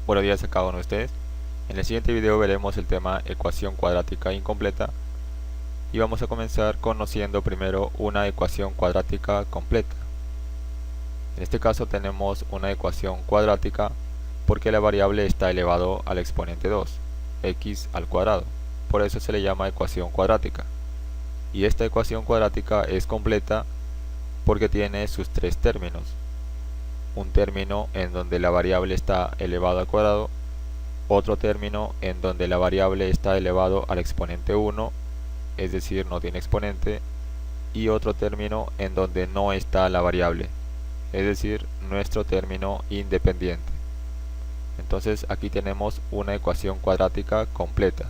Buenos días a cada uno de ustedes. En el siguiente video veremos el tema ecuación cuadrática incompleta y vamos a comenzar conociendo primero una ecuación cuadrática completa. En este caso tenemos una ecuación cuadrática porque la variable está elevado al exponente 2, x al cuadrado. Por eso se le llama ecuación cuadrática. Y esta ecuación cuadrática es completa porque tiene sus tres términos. Un término en donde la variable está elevado al cuadrado, otro término en donde la variable está elevado al exponente 1, es decir, no tiene exponente, y otro término en donde no está la variable, es decir, nuestro término independiente. Entonces aquí tenemos una ecuación cuadrática completa.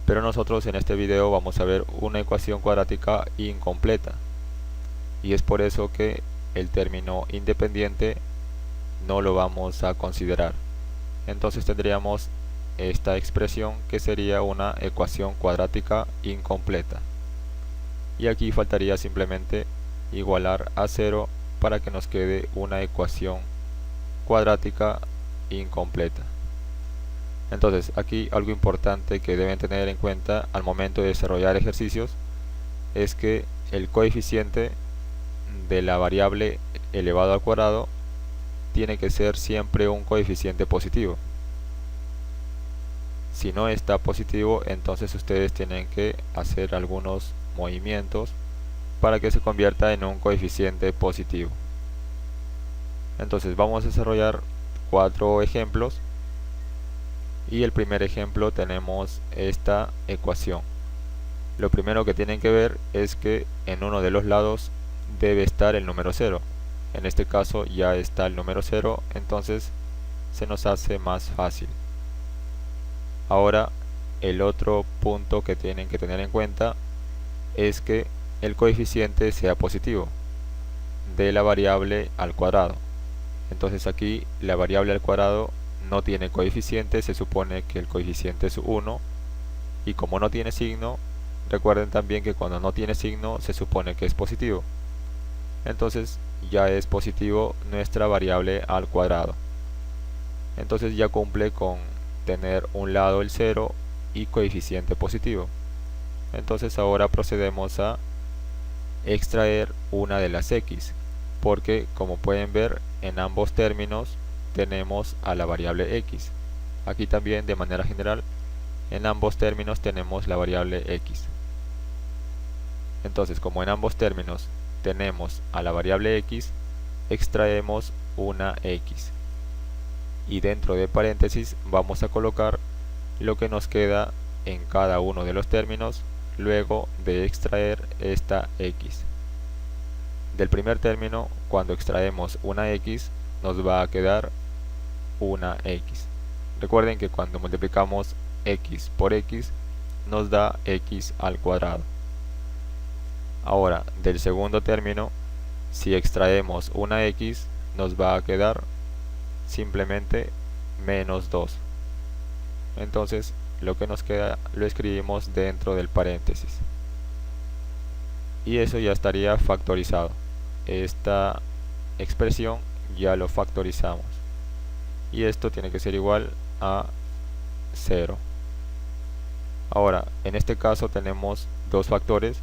Pero nosotros en este video vamos a ver una ecuación cuadrática incompleta. Y es por eso que el término independiente no lo vamos a considerar. Entonces tendríamos esta expresión que sería una ecuación cuadrática incompleta. Y aquí faltaría simplemente igualar a 0 para que nos quede una ecuación cuadrática incompleta. Entonces aquí algo importante que deben tener en cuenta al momento de desarrollar ejercicios es que el coeficiente de la variable elevado al cuadrado tiene que ser siempre un coeficiente positivo. Si no está positivo, entonces ustedes tienen que hacer algunos movimientos para que se convierta en un coeficiente positivo. Entonces vamos a desarrollar 4 ejemplos y el primer ejemplo tenemos esta ecuación. Lo primero que tienen que ver es que en uno de los lados debe estar el número 0. En este caso ya está el número 0, entonces se nos hace más fácil. Ahora el otro punto que tienen que tener en cuenta es que el coeficiente sea positivo de la variable al cuadrado. Entonces aquí la variable al cuadrado no tiene coeficiente, se supone que el coeficiente es 1, y como no tiene signo, recuerden también que cuando no tiene signo se supone que es positivo. Entonces ya es positivo nuestra variable al cuadrado. Entonces ya cumple con tener un lado el 0 y coeficiente positivo. Entonces ahora procedemos a extraer una de las x, porque como pueden ver en ambos términos tenemos a la variable x. Aquí también de manera general en ambos términos tenemos la variable x. Entonces como en ambos términos tenemos a la variable x, extraemos una x. Y dentro de paréntesis vamos a colocar lo que nos queda en cada uno de los términos luego de extraer esta x. Del primer término, cuando extraemos una x, nos va a quedar una x. Recuerden que cuando multiplicamos x por x, nos da x al cuadrado. Ahora, del segundo término, si extraemos una x, nos va a quedar simplemente menos 2. Entonces lo que nos queda lo escribimos dentro del paréntesis y eso ya estaría factorizado. Esta expresión ya lo factorizamos y esto tiene que ser igual a 0. Ahora en este caso tenemos dos factores,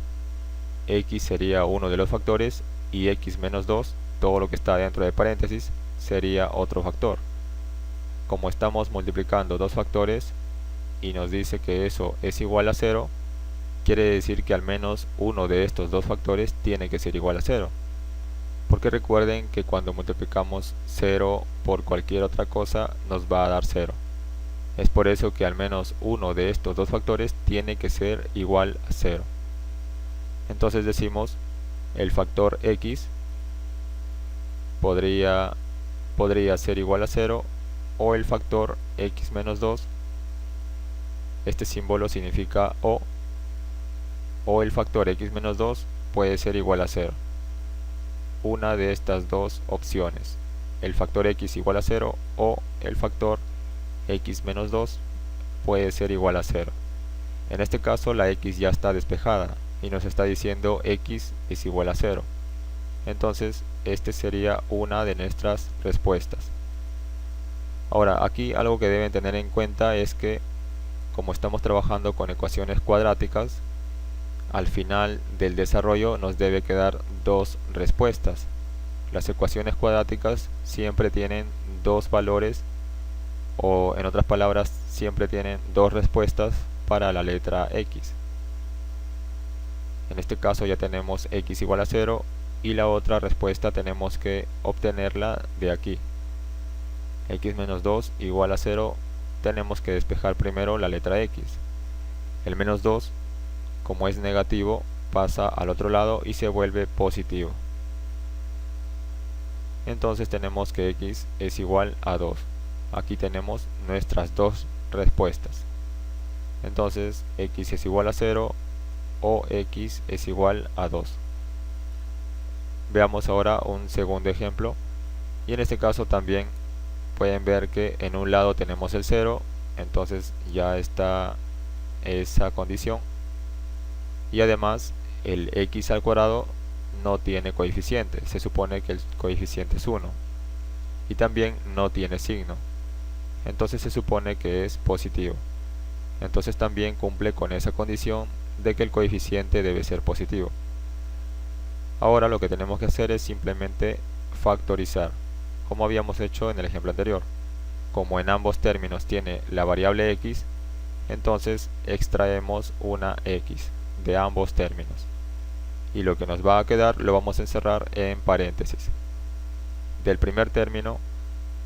x sería uno de los factores y x menos 2, todo lo que está dentro de paréntesis, sería otro factor. Como estamos multiplicando dos factores y nos dice que eso es igual a 0, quiere decir que al menos uno de estos dos factores tiene que ser igual a 0. Porque recuerden que cuando multiplicamos 0 por cualquier otra cosa nos va a dar 0. Es por eso que al menos uno de estos dos factores tiene que ser igual a 0. Entonces decimos el factor x podría ser igual a 0, o el factor x menos 2, este símbolo significa o el factor x menos 2 puede ser igual a 0. Una de estas dos opciones, el factor x igual a 0 o el factor x menos 2 puede ser igual a 0. En este caso la x ya está despejada y nos está diciendo x es igual a 0. Entonces este sería una de nuestras respuestas. Ahora, aquí algo que deben tener en cuenta es que como estamos trabajando con ecuaciones cuadráticas, al final del desarrollo nos debe quedar dos respuestas. Las ecuaciones cuadráticas siempre tienen dos valores, o en otras palabras, siempre tienen dos respuestas para la letra x. En este caso ya tenemos x igual a 0 y la otra respuesta tenemos que obtenerla de aquí. X menos 2 igual a 0, tenemos que despejar primero la letra x. El menos 2, como es negativo, pasa al otro lado y se vuelve positivo. Entonces tenemos que x es igual a 2. Aquí tenemos nuestras dos respuestas. Entonces x es igual a 0 o x es igual a 2. Veamos ahora un segundo ejemplo. Y en este caso también pueden ver que en un lado tenemos el 0, entonces ya está esa condición. Y además el x al cuadrado no tiene coeficiente, se supone que el coeficiente es 1. Y también no tiene signo, entonces se supone que es positivo. Entonces también cumple con esa condición de que el coeficiente debe ser positivo. Ahora lo que tenemos que hacer es simplemente factorizar, como habíamos hecho en el ejemplo anterior. Como en ambos términos tiene la variable x, entonces extraemos una x de ambos términos. Y lo que nos va a quedar lo vamos a encerrar en paréntesis. Del primer término,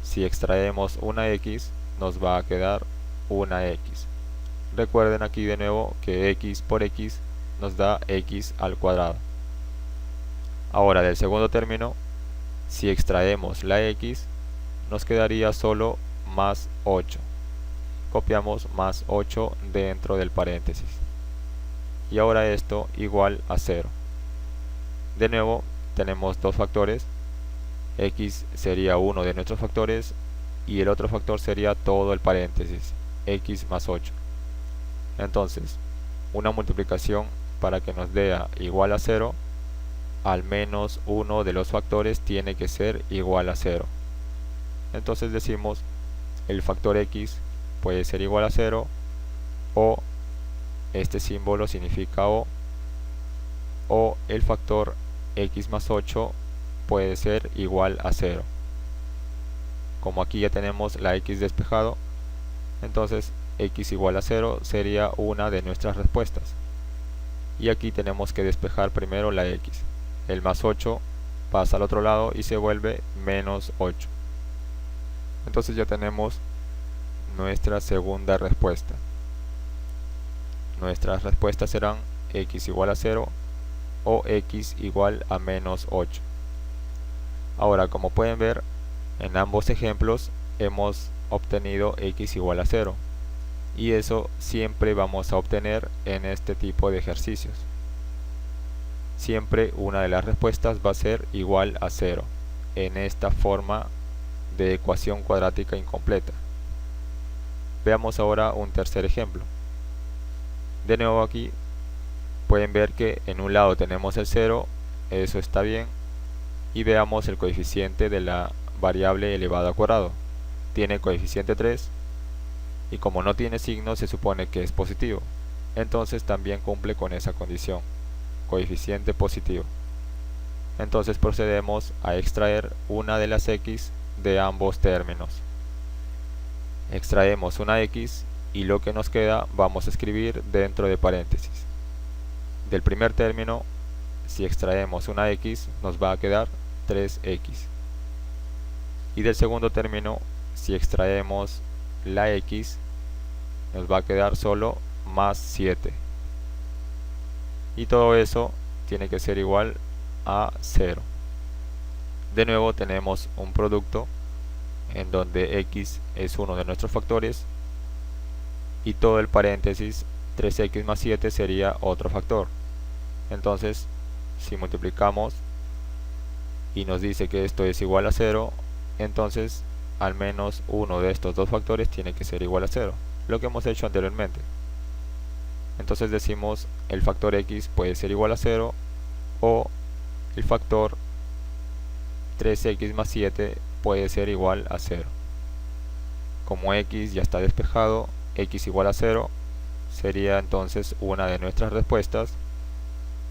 si extraemos una x, nos va a quedar una x. Recuerden aquí de nuevo que x por x nos da x al cuadrado. Ahora del segundo término, si extraemos la x, nos quedaría solo más 8. Copiamos más 8 dentro del paréntesis. Y ahora esto igual a 0. De nuevo tenemos dos factores. X sería uno de nuestros factores y el otro factor sería todo el paréntesis, x más 8. Entonces, una multiplicación para que nos dé igual a 0, al menos uno de los factores tiene que ser igual a 0. Entonces decimos el factor x puede ser igual a 0 o este símbolo significa o el factor x más 8 puede ser igual a 0. Como aquí ya tenemos la x despejado, entonces x igual a 0 sería una de nuestras respuestas. Y aquí tenemos que despejar primero la x. El más 8 pasa al otro lado y se vuelve menos 8. Entonces ya tenemos nuestra segunda respuesta. Nuestras respuestas serán x igual a 0 o x igual a menos 8. Ahora, como pueden ver, en ambos ejemplos hemos obtenido x igual a 0. Y eso siempre vamos a obtener en este tipo de ejercicios. Siempre una de las respuestas va a ser igual a 0 en esta forma de ecuación cuadrática incompleta. Veamos ahora un tercer ejemplo. De nuevo aquí pueden ver que en un lado tenemos el 0, eso está bien, y veamos el coeficiente de la variable elevado al cuadrado. Tiene coeficiente 3 y como no tiene signo se supone que es positivo, entonces también cumple con esa condición, coeficiente positivo. Entonces procedemos a extraer una de las x de ambos términos. Extraemos una x y lo que nos queda vamos a escribir dentro de paréntesis. Del primer término, si extraemos una x, nos va a quedar 3x. Y del segundo término, si extraemos la x, nos va a quedar solo más 7. Y todo eso tiene que ser igual a 0. De nuevo tenemos un producto en donde x es uno de nuestros factores y todo el paréntesis 3x más 7 sería otro factor. Entonces, si multiplicamos y nos dice que esto es igual a 0, entonces al menos uno de estos dos factores tiene que ser igual a 0, lo que hemos hecho anteriormente. Entonces decimos el factor x puede ser igual a 0 o el factor 3x más 7 puede ser igual a 0. Como x ya está despejado, x igual a 0, sería entonces una de nuestras respuestas.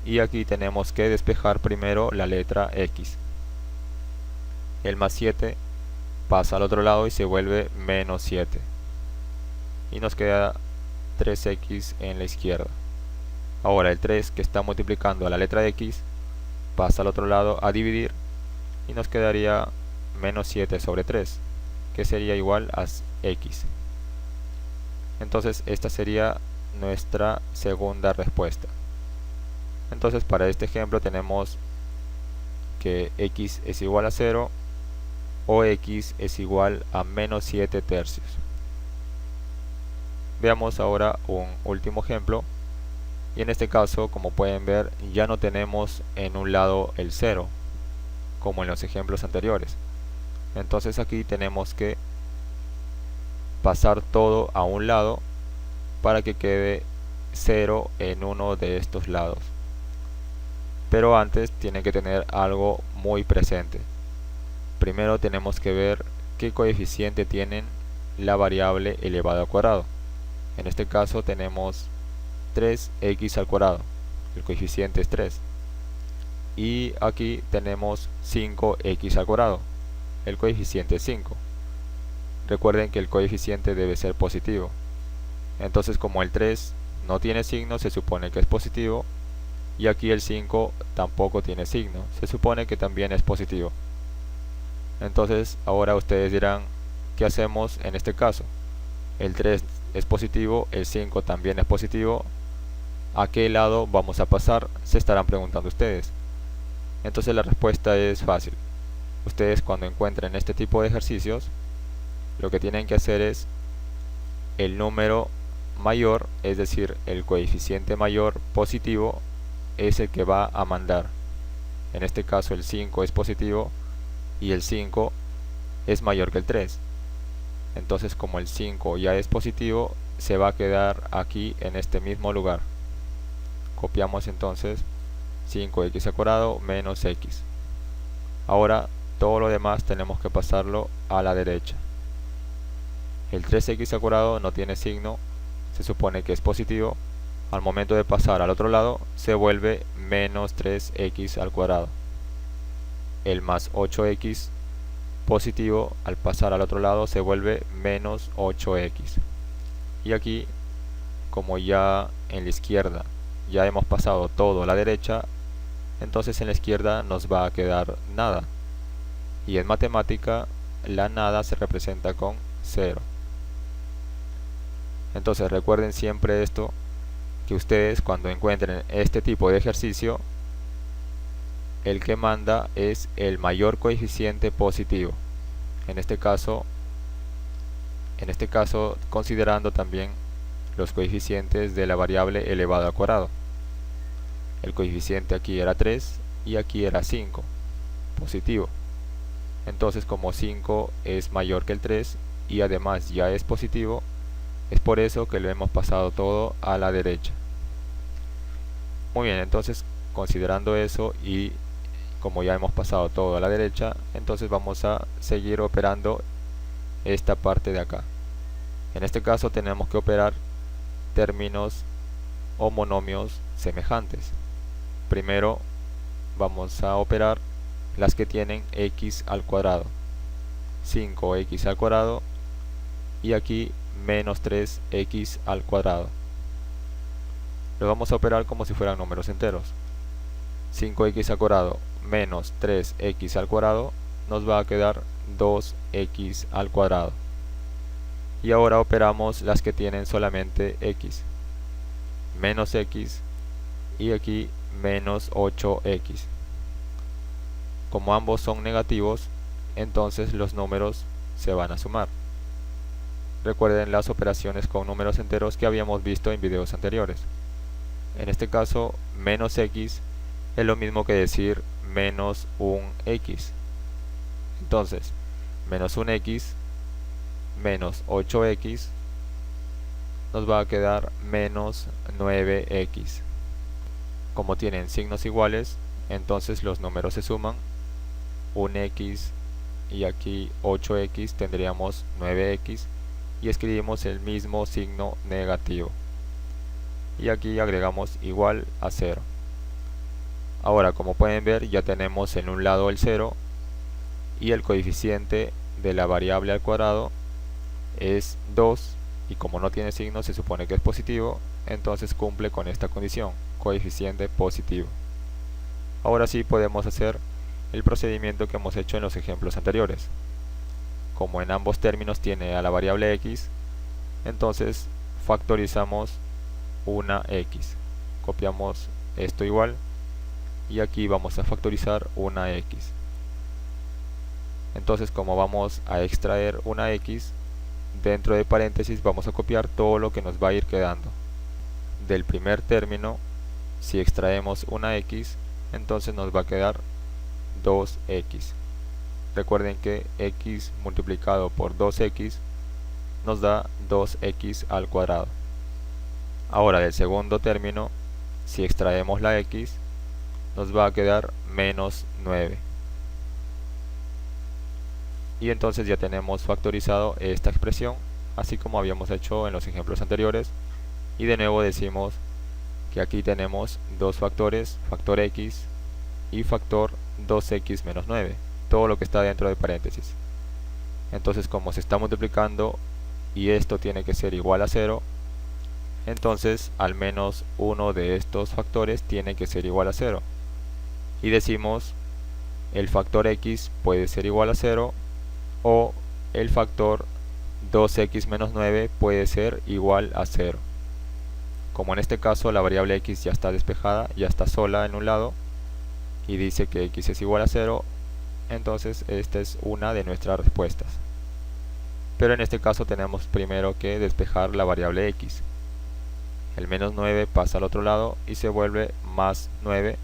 Y aquí tenemos que despejar primero la letra x. El más 7 pasa al otro lado y se vuelve menos 7. Y nos queda 3x en la izquierda. Ahora el 3 que está multiplicando a la letra x pasa al otro lado a dividir y nos quedaría menos 7 sobre 3, que sería igual a x. Entonces esta sería nuestra segunda respuesta. Entonces para este ejemplo tenemos que x es igual a 0 o x es igual a menos 7 tercios. Veamos ahora un último ejemplo. Y en este caso, como pueden ver, ya no tenemos en un lado el 0, como en los ejemplos anteriores. Entonces aquí tenemos que pasar todo a un lado para que quede 0 en uno de estos lados. Pero antes tienen que tener algo muy presente. Primero tenemos que ver qué coeficiente tienen la variable elevado al cuadrado. En este caso tenemos 3x al cuadrado, el coeficiente es 3. Y aquí tenemos 5x al cuadrado, el coeficiente es 5. Recuerden que el coeficiente debe ser positivo. Entonces como el 3 no tiene signo, se supone que es positivo. Y aquí el 5 tampoco tiene signo, se supone que también es positivo. Entonces ahora ustedes dirán, ¿qué hacemos en este caso? El 3 es positivo, el 5 también es positivo. ¿A qué lado vamos a pasar? Se estarán preguntando ustedes. Entonces la respuesta es fácil. Ustedes cuando encuentren este tipo de ejercicios, lo que tienen que hacer es el número mayor, es decir, el coeficiente mayor positivo, es el que va a mandar. En este caso el 5 es positivo y el 5 es mayor que el 3. Entonces como el 5 ya es positivo, se va a quedar aquí en este mismo lugar. Copiamos entonces 5x al cuadrado menos x. Ahora todo lo demás tenemos que pasarlo a la derecha. El 3x al cuadrado no tiene signo, se supone que es positivo. Al momento de pasar al otro lado se vuelve menos 3x al cuadrado. El más 8x positivo al pasar al otro lado se vuelve menos 8x. Y aquí, como ya en la izquierda ya hemos pasado todo a la derecha, entonces en la izquierda nos va a quedar nada. Y en matemática la nada se representa con 0. Entonces recuerden siempre esto, que ustedes cuando encuentren este tipo de ejercicio, el que manda es el mayor coeficiente positivo. En este caso considerando también los coeficientes de la variable elevado al cuadrado. El coeficiente aquí era 3 y aquí era 5, positivo. Entonces como 5 es mayor que el 3 y además ya es positivo, es por eso que lo hemos pasado todo a la derecha. Muy bien, entonces considerando eso y como ya hemos pasado todo a la derecha, entonces vamos a seguir operando esta parte de acá. En este caso tenemos que operar términos o monomios semejantes. Primero vamos a operar las que tienen x al cuadrado, 5x al cuadrado y aquí menos 3x al cuadrado. Lo vamos a operar como si fueran números enteros. 5x al cuadrado menos 3x al cuadrado nos va a quedar 2x al cuadrado. Y ahora operamos las que tienen solamente x, menos x y aquí menos 8x. Como ambos son negativos, entonces los números se van a sumar. Recuerden las operaciones con números enteros que habíamos visto en videos anteriores. En este caso, menos x es lo mismo que decir menos un x. Entonces, menos un x menos 8x nos va a quedar menos 9x. Como tienen signos iguales, entonces los números se suman. Un x y aquí 8x tendríamos 9x y escribimos el mismo signo negativo. Y aquí agregamos igual a 0. Ahora, como pueden ver, ya tenemos en un lado el 0 y el coeficiente de la variable al cuadrado es 2, y como no tiene signo se supone que es positivo, entonces cumple con esta condición, coeficiente positivo. Ahora sí podemos hacer el procedimiento que hemos hecho en los ejemplos anteriores. Como en ambos términos tiene a la variable x, entonces factorizamos una x. Copiamos esto igual y aquí vamos a factorizar una x. Entonces, como vamos a extraer una x, dentro de paréntesis vamos a copiar todo lo que nos va a ir quedando. Del primer término, si extraemos una x, entonces nos va a quedar 2x. Recuerden que x multiplicado por 2x nos da 2x al cuadrado. Ahora, del segundo término, si extraemos la x, nos va a quedar menos 9. Y entonces ya tenemos factorizado esta expresión, así como habíamos hecho en los ejemplos anteriores. Y de nuevo decimos que aquí tenemos dos factores, factor x y factor 2x menos 9, todo lo que está dentro de paréntesis. Entonces, como se está multiplicando y esto tiene que ser igual a 0, entonces al menos uno de estos factores tiene que ser igual a 0. Y decimos el factor x puede ser igual a 0 o el factor 2x menos 9 puede ser igual a 0. Como en este caso la variable x ya está despejada, ya está sola en un lado y dice que x es igual a 0, entonces esta es una de nuestras respuestas. Pero en este caso tenemos primero que despejar la variable x. El menos 9 pasa al otro lado y se vuelve más 9.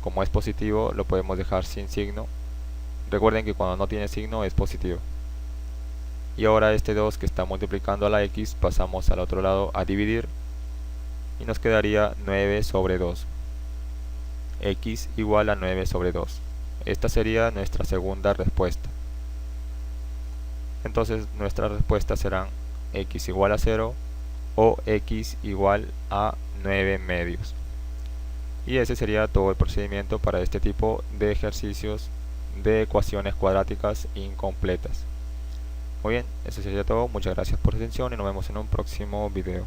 Como es positivo lo podemos dejar sin signo. Recuerden que cuando no tiene signo es positivo. Y ahora este 2 que está multiplicando a la x pasamos al otro lado a dividir y nos quedaría 9 sobre 2. X igual a 9 sobre 2. Esta sería nuestra segunda respuesta. Entonces nuestras respuestas serán x igual a 0 o x igual a 9 medios. Y ese sería todo el procedimiento para este tipo de ejercicios de ecuaciones cuadráticas incompletas. Muy bien, eso sería todo. Muchas gracias por su atención y nos vemos en un próximo video.